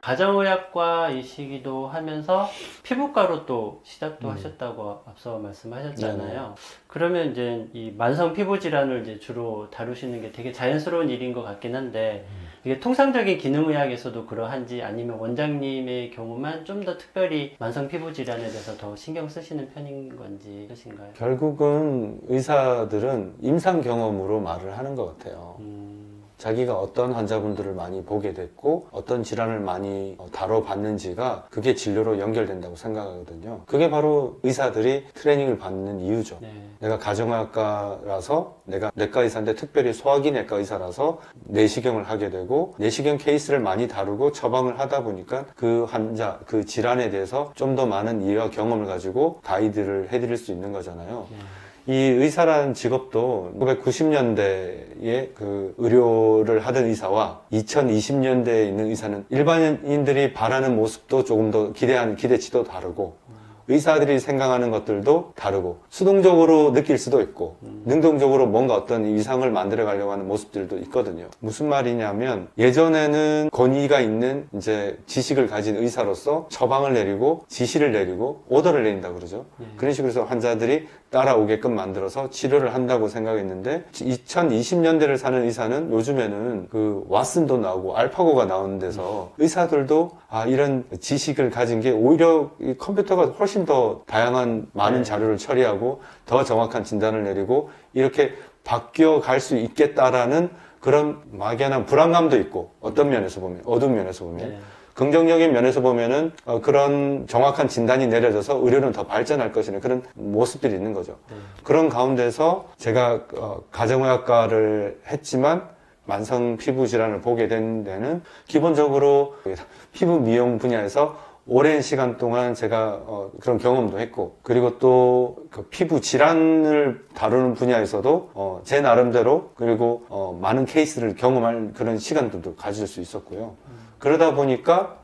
가정의학과이시기도 하면서 피부과로 또 시작도 하셨다고 앞서 말씀하셨잖아요. 네네. 그러면 이제 이 만성 피부 질환을 이제 주로 다루시는 게 되게 자연스러운 일인 것 같긴 한데 이게 통상적인 기능의학에서도 그러한지 아니면 원장님의 경우만 좀 더 특별히 만성 피부 질환에 대해서 더 신경 쓰시는 편인 건지 그러신가요? 결국은 의사들은 임상 경험으로 말을 하는 것 같아요. 자기가 어떤 환자분들을 많이 보게 됐고 어떤 질환을 많이 다뤄봤는지가 그게 진료로 연결된다고 생각하거든요. 그게 바로 의사들이 트레이닝을 받는 이유죠. 네. 내가 가정의학과라서 내가 내과 의사인데 특별히 소화기 내과 의사라서 내시경을 하게 되고 내시경 케이스를 많이 다루고 처방을 하다 보니까 그 환자, 그 질환에 대해서 좀 더 많은 이해와 경험을 가지고 가이드를 해드릴 수 있는 거잖아요. 이 의사라는 직업도 1990년대에 그 의료를 하던 의사와 2020년대에 있는 의사는 일반인들이 바라는 모습도 조금 더 기대치도 다르고 의사들이 생각하는 것들도 다르고 수동적으로 느낄 수도 있고 능동적으로 뭔가 어떤 위상을 만들어 가려고 하는 모습들도 있거든요. 무슨 말이냐면 예전에는 권위가 있는 이제 지식을 가진 의사로서 처방을 내리고 지시를 내리고 오더를 내린다고 그러죠. 그런 식으로 해서 환자들이 따라오게끔 만들어서 치료를 한다고 생각했는데 2020년대를 사는 의사는 요즘에는 그 왓슨도 나오고 알파고가 나오는 데서 의사들도 이런 지식을 가진 게 오히려 이 컴퓨터가 훨씬 더 다양한 많은 자료를 처리하고 더 정확한 진단을 내리고 이렇게 바뀌어 갈 수 있겠다라는 그런 막연한 불안감도 있고 어떤 면에서 보면 어두운 면에서 보면 긍정적인 면에서 보면은 그런 정확한 진단이 내려져서 의료는 더 발전할 것이라는 그런 모습들이 있는 거죠. 그런 가운데서 제가 가정의학과를 했지만 만성 피부 질환을 보게 된 데는 기본적으로 피부 미용 분야에서 오랜 시간 동안 제가 그런 경험도 했고 그리고 또 그 피부 질환을 다루는 분야에서도 제 나름대로 그리고 많은 케이스를 경험할 그런 시간들도 가질 수 있었고요. 그러다 보니까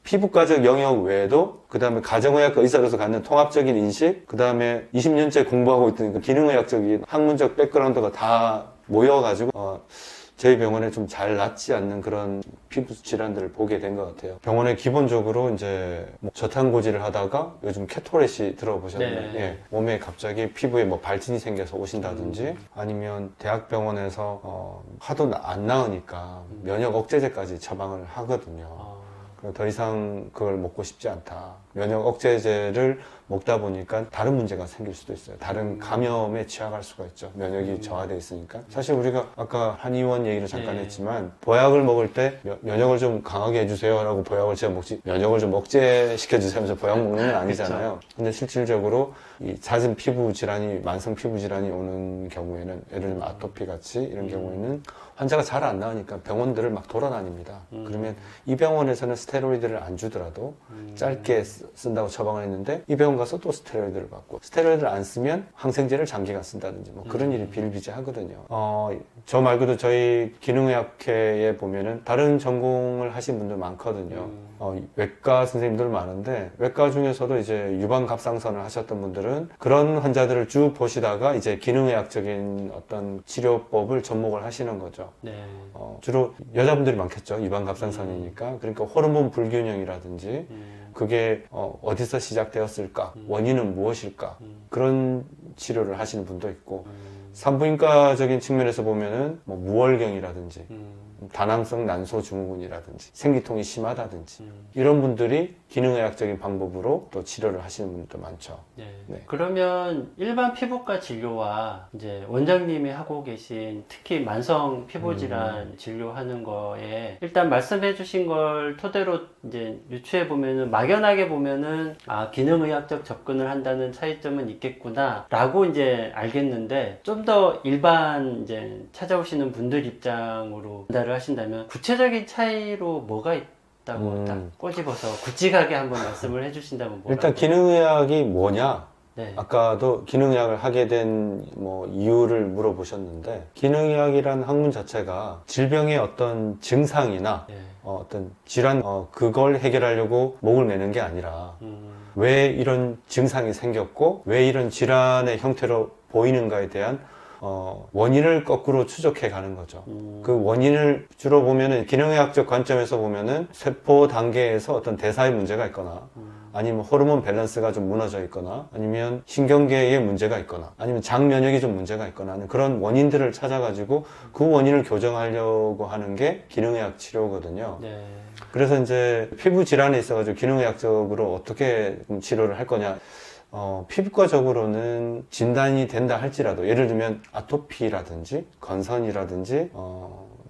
피부과적 영역 외에도 그 다음에 가정의학과 의사로서 갖는 통합적인 인식 그 다음에 20년째 공부하고 있던 그 기능의학적인 학문적 백그라운드가 다 모여가지고 저희 병원에 좀 잘 낫지 않는 그런 피부 질환들을 보게 된 것 같아요. 병원에 기본적으로 이제 저탄고지를 하다가 요즘 캐토렛이 들어보셨나요? 예, 몸에 갑자기 피부에 뭐 발진이 생겨서 오신다든지 아니면 대학병원에서 하도 안 나으니까 면역 억제제까지 처방을 하거든요. 더 이상 그걸 먹고 싶지 않다. 면역 억제제를 먹다 보니까 다른 문제가 생길 수도 있어요. 다른 감염에 취약할 수가 있죠. 면역이 저하되어 있으니까. 사실 우리가 아까 한의원 얘기를 잠깐 했지만 보약을 먹을 때 면역을 좀 강하게 해주세요 라고 보약을 제가 먹지 면역을 좀 억제시켜주세요 하면서 보약 먹는 건 아니잖아요. 근데 실질적으로 이 잦은 피부 질환이 만성 피부 질환이 오는 경우에는 예를 들면 아토피 같이 이런 경우에는 환자가 잘 안 나으니까 병원들을 막 돌아다닙니다. 그러면 이 병원에서는 스테로이드를 안 주더라도 짧게 쓴다고 처방을 했는데 이 병원 가서 또 스테로이드를 받고 스테로이드를 안 쓰면 항생제를 장기간 쓴다든지 뭐 그런 일이 비일비재하거든요. 저 말고도 저희 기능의학회에 보면은 다른 전공을 하신 분들 많거든요. 외과 선생님들 많은데 외과 중에서도 이제 유방갑상선을 하셨던 분들은 그런 환자들을 쭉 보시다가 이제 기능의학적인 어떤 치료법을 접목을 하시는 거죠. 주로 여자분들이 많겠죠. 유방갑상선이니까. 그러니까 호르몬 불균형이라든지 그게 어디서 시작되었을까? 원인은 무엇일까? 그런 치료를 하시는 분도 있고 산부인과적인 측면에서 보면은 뭐 무월경이라든지 다낭성 난소 증후군이라든지 생리통이 심하다든지 이런 분들이 기능의학적인 방법으로 또 치료를 하시는 분들도 많죠. 그러면 일반 피부과 진료와 이제 원장님이 하고 계신 특히 만성 피부 질환 진료하는 거에 일단 말씀해 주신 걸 토대로 이제 유추해 보면은 막연하게 보면은 기능의학적 접근을 한다는 차이점은 있겠구나 라고 이제 알겠는데 좀 더 일반 이제 찾아오시는 분들 입장으로 전달을 하신다면 구체적인 차이로 뭐가 있다고 딱 꼬집어서 굵직하게 한번 말씀을 해주신다면 뭐라고? 일단 기능의학이 뭐냐? 네. 아까도 기능의학을 하게 된 뭐 이유를 물어보셨는데 기능의학이라는 학문 자체가 질병의 어떤 증상이나 어떤 질환 그걸 해결하려고 목을 매는 게 아니라 왜 이런 증상이 생겼고 왜 이런 질환의 형태로 보이는가에 대한 원인을 거꾸로 추적해 가는 거죠. 그 원인을 주로 보면은 기능의학적 관점에서 보면은 세포 단계에서 어떤 대사의 문제가 있거나 아니면 호르몬 밸런스가 좀 무너져 있거나 아니면 신경계에 문제가 있거나 아니면 장 면역이 좀 문제가 있거나 하는 그런 원인들을 찾아가지고 그 원인을 교정하려고 하는 게 기능의학 치료거든요. 네. 그래서 이제 피부 질환에 있어가지고 기능의학적으로 어떻게 치료를 할 거냐. 피부과적으로는 진단이 된다 할지라도 예를 들면 아토피라든지 건선이라든지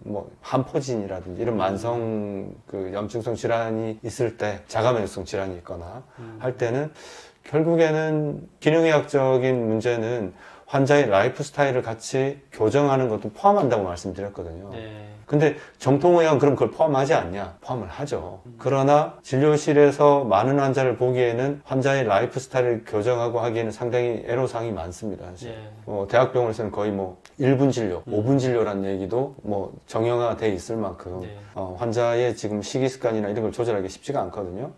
뭐 함포진이라든지 이런 만성 그 염증성 질환이 있을 때 자가면역성 질환이 있거나 할 때는 결국에는 기능의학적인 문제는 환자의 라이프 스타일을 같이 교정하는 것도 포함한다고 말씀드렸거든요. 네. 근데 정통의학은 그럼 그걸 포함하지 않냐? 포함을 하죠. 그러나 진료실에서 많은 환자를 보기에는 환자의 라이프 스타일을 교정하고 하기에는 상당히 애로사항이 많습니다. 사실. 네. 대학병원에서는 거의 뭐 1분 진료, 5분 진료라는 얘기도 뭐 정형화돼 있을 만큼 네. 환자의 지금 식이 습관이나 이런 걸 조절하기 쉽지가 않거든요.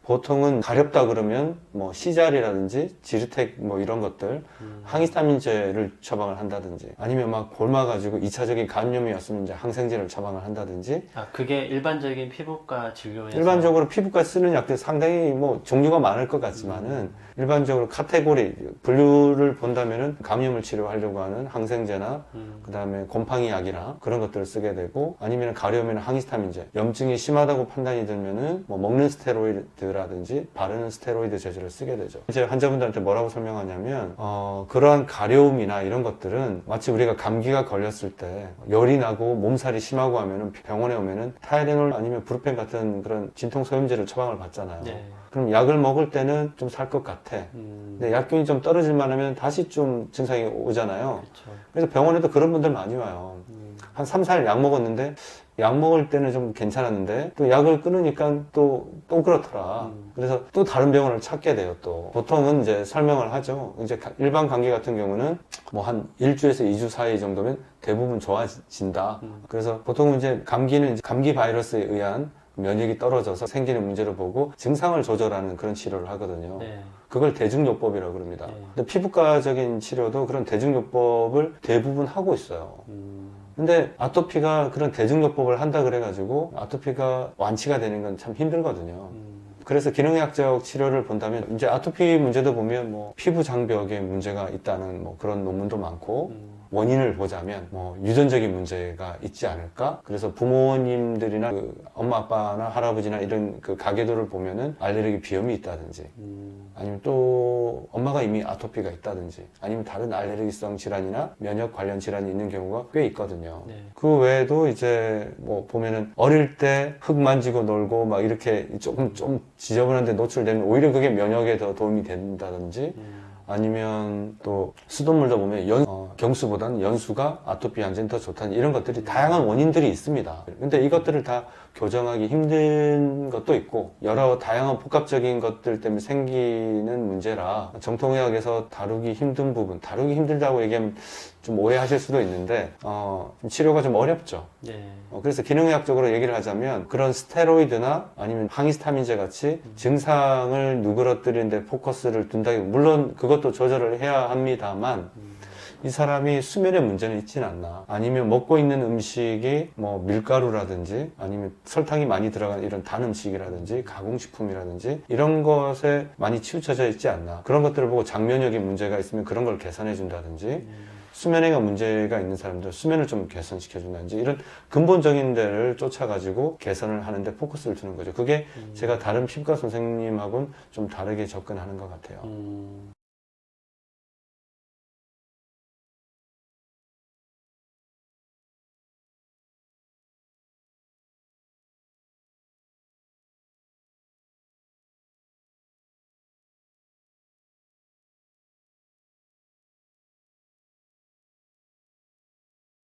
보통은 가렵다 그러면 뭐 시잘이라든지 지르텍 뭐 이런 것들 항히스타민제를 처방을 한다든지 아니면 막 곪아가지고 2차적인 감염이었으면 이제 항생제를 처방을 한다든지 아, 그게 일반적인 피부과 진료에서 일반적으로 피부과 쓰는 약들 상당히 뭐 종류가 많을 것 같지만은 일반적으로 카테고리 분류를 본다면은 감염을 치료하려고 하는 항생제나 그다음에 곰팡이 약이나 그런 것들을 쓰게 되고 아니면 가려우면 항히스타민제 염증이 심하다고 판단이 들면은 뭐 먹는 스테로이드라든지 바르는 스테로이드 제제를 쓰게 되죠. 이제 환자분들한테 뭐라고 설명하냐면 그러한 가려움이나 이런 것들은 마치 우리가 감기가 걸렸을 때 열이 나고 몸살이 심하고 하면은 병원에 오면은 타이레놀 아니면 브루펜 같은 그런 진통 소염제를 처방을 받잖아요. 네. 그럼 약을 먹을 때는 좀 살 것 같아. 근데 약균이 좀 떨어질만 하면 다시 좀 증상이 오잖아요. 그렇죠. 그래서 병원에도 그런 분들 많이 와요. 한 3, 4일 약 먹었는데 약 먹을 때는 좀 괜찮았는데 또 약을 끊으니까 또 그렇더라. 그래서 또 다른 병원을 찾게 돼요. 또 보통은 이제 설명을 하죠. 이제 일반 감기 같은 경우는 뭐 한 1주에서 2주 사이 정도면 대부분 좋아진다. 그래서 보통은 이제 감기는 이제 감기 바이러스에 의한 면역이 떨어져서 생기는 문제를 보고 증상을 조절하는 그런 치료를 하거든요. 네. 그걸 대증요법이라고 그럽니다. 네. 근데 피부과적인 치료도 그런 대증요법을 대부분 하고 있어요. 근데 아토피가 그런 대증요법을 한다 그래가지고 아토피가 완치가 되는 건 참 힘들거든요. 그래서 기능의학적 치료를 본다면 이제 아토피 문제도 보면 뭐 피부 장벽에 문제가 있다는 뭐 그런 논문도 많고 원인을 보자면 뭐 유전적인 문제가 있지 않을까? 그래서 부모님들이나 그 엄마 아빠나 할아버지나 이런 그 가계도를 보면은 알레르기 비염이 있다든지 아니면 또 엄마가 이미 아토피가 있다든지 아니면 다른 알레르기성 질환이나 면역 관련 질환이 있는 경우가 꽤 있거든요. 네. 그 외에도 이제 뭐 보면은 어릴 때 흙 만지고 놀고 막 이렇게 좀 지저분한데 노출되면 오히려 그게 면역에 더 도움이 된다든지 아니면 또 수돗물도 보면 경수보다는 연수가 아토피 환자는 더 좋다는 이런 것들이 다양한 원인들이 있습니다. 근데 이것들을 다 교정하기 힘든 것도 있고 여러 다양한 복합적인 것들 때문에 생기는 문제라 정통의학에서 다루기 힘들다고 얘기하면 좀 오해하실 수도 있는데 치료가 좀 어렵죠. 네. 그래서 기능의학적으로 얘기를 하자면 그런 스테로이드나 아니면 항히스타민제 같이 증상을 누그러뜨리는데 포커스를 둔다기 물론 그것도 조절을 해야 합니다만 이 사람이 수면에 문제는 있지는 않나 아니면 먹고 있는 음식이 뭐 밀가루라든지 아니면 설탕이 많이 들어간 이런 단 음식이라든지 가공식품이라든지 이런 것에 많이 치우쳐져 있지 않나 그런 것들을 보고 장면역에 문제가 있으면 그런 걸 개선해 준다든지 수면에가 문제가 있는 사람들 수면을 좀 개선시켜 준다든지 이런 근본적인 데를 쫓아가지고 개선을 하는데 포커스를 두는 거죠. 그게 제가 다른 피부과 선생님하고는 좀 다르게 접근하는 것 같아요.